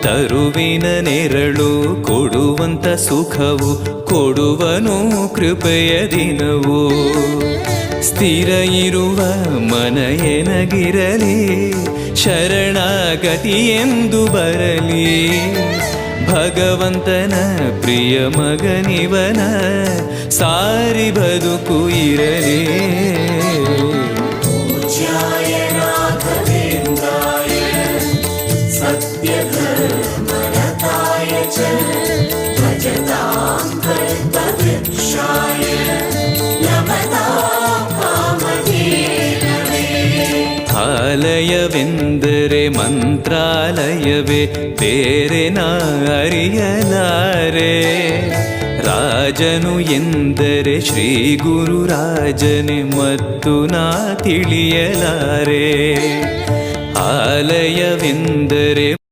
ತರುವಿನ ನೆರಳು ಕೊಡುವಂತ ಸುಖವು ಕೊಡುವನು ಕೃಪೆಯ ದಿನವು. ಸ್ಥಿರ ಇರುವ ಮನ ಎನಗಿರಲಿ ಶರಣಾಗತಿ ಎಂದು ಬರಲಿ. ಭಗವಂತನ ಪ್ರಿಯ ಮಗನಿವನ ಸಾರಿ ಬದುಕು ಇರಲಿ. ಆಲಯವೆಂದರೆ ಮಂತ್ರಾಲಯವೇ ಬೇರೆ ನಾ ಅರಿಯಲಾರೆ. ರಾಜನು ಎಂದರೆ ಶ್ರೀ ಗುರುರಾಜನೇ ಮತ್ತು ನಾ ತಿಳಿಯಲಾರೆ. ಆಲಯವೆಂದರೆ